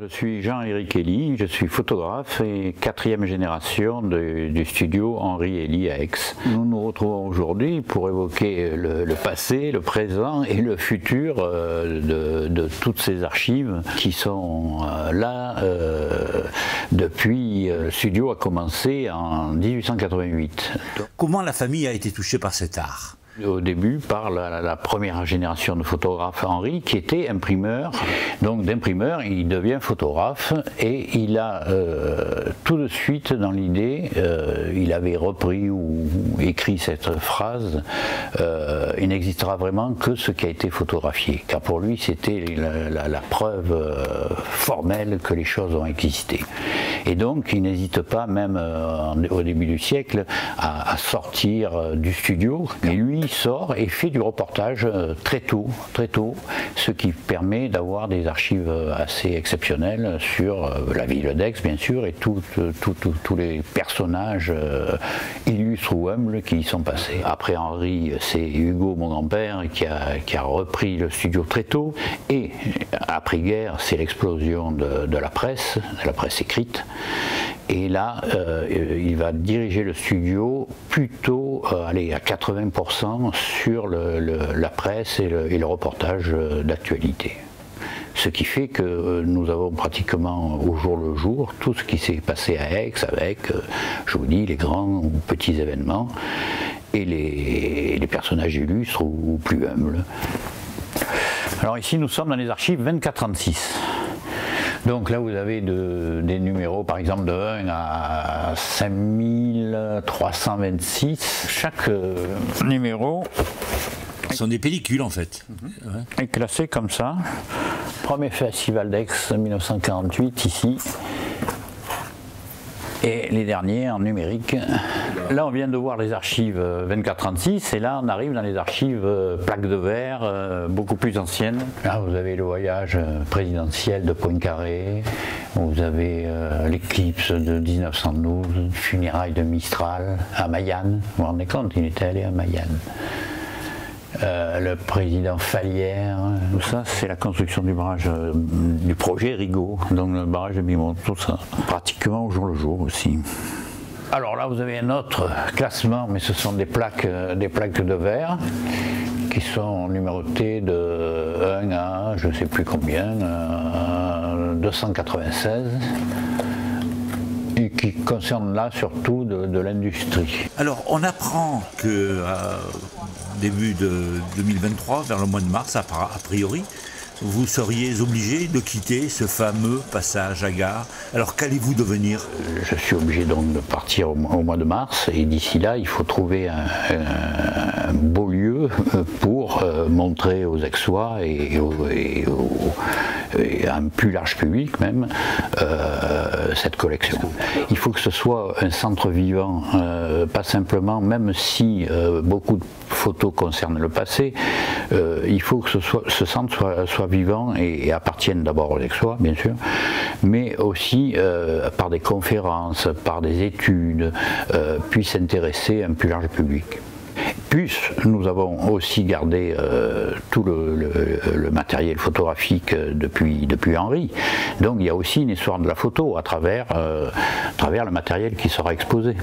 Je suis Jean-Éric Elie, je suis photographe et quatrième génération du studio Henri Elie à Aix. Nous nous retrouvons aujourd'hui pour évoquer le passé, le présent et le futur de toutes ces archives qui sont là depuis le studio a commencé en 1888. Comment la famille a été touchée par cet art ? Au début par la première génération de photographes, Henri, qui était imprimeur. Donc d'imprimeur, il devient photographe et il a tout de suite dans l'idée, il avait repris ou écrit cette phrase, il n'existera vraiment que ce qui a été photographié. Car pour lui, c'était la preuve formelle que les choses ont existé. Et donc, il n'hésite pas, même au début du siècle, à sortir du studio. Et lui, il sort et fait du reportage très tôt, ce qui permet d'avoir des archives assez exceptionnelles sur la ville d'Aix, bien sûr, et tous les personnages illustres ou humbles qui y sont passés. Après Henri, c'est Hugo, mon grand-père, qui a repris le studio très tôt, et après-guerre, c'est l'explosion de la presse écrite. Et là, il va diriger le studio plutôt à 80% sur la presse et le reportage d'actualité. Ce qui fait que nous avons pratiquement au jour le jour tout ce qui s'est passé à Aix avec, je vous dis, les grands ou petits événements et les personnages illustres ou plus humbles. Alors ici, nous sommes dans les archives 2436. Donc là, vous avez des numéros, par exemple, de 1 à 5326. Chaque numéro Ce sont des pellicules, en fait. est classé comme ça. Premier festival d'Aix 1948, ici. Et les derniers en numérique. Là, on vient de voir les archives 2436 et là, on arrive dans les archives plaques de verre beaucoup plus anciennes. Là, vous avez le voyage présidentiel de Poincaré, vous avez l'éclipse de 1912, funérailles de Mistral à Mayenne. Vous vous rendez compte, il était allé à Mayenne. Le président Fallières, tout ça, c'est la construction du barrage, du projet Rigaud, donc le barrage de Bimont, tout ça, pratiquement au jour le jour aussi. Alors là, vous avez un autre classement, mais ce sont des plaques de verre qui sont numérotées de 1 à, je ne sais plus combien, 296. Et qui concerne là surtout de l'industrie. Alors, on apprend que début de 2023, vers le mois de mars, a priori, vous seriez obligé de quitter ce fameux passage à gare. Alors, qu'allez-vous devenir ? Je suis obligé donc de partir au mois de mars et d'ici là, il faut trouver un beau lieu pour montrer aux Aixois et à un plus large public même cette collection. Il faut que ce soit un centre vivant, pas simplement, même si beaucoup de photos concernent le passé, il faut que ce centre soit vivant et appartienne d'abord aux Aixois, bien sûr, mais aussi par des conférences, par des études, puisse intéresser un plus large public. Plus nous avons aussi gardé tout le matériel photographique depuis Henri. Donc il y a aussi une histoire de la photo à travers le matériel qui sera exposé.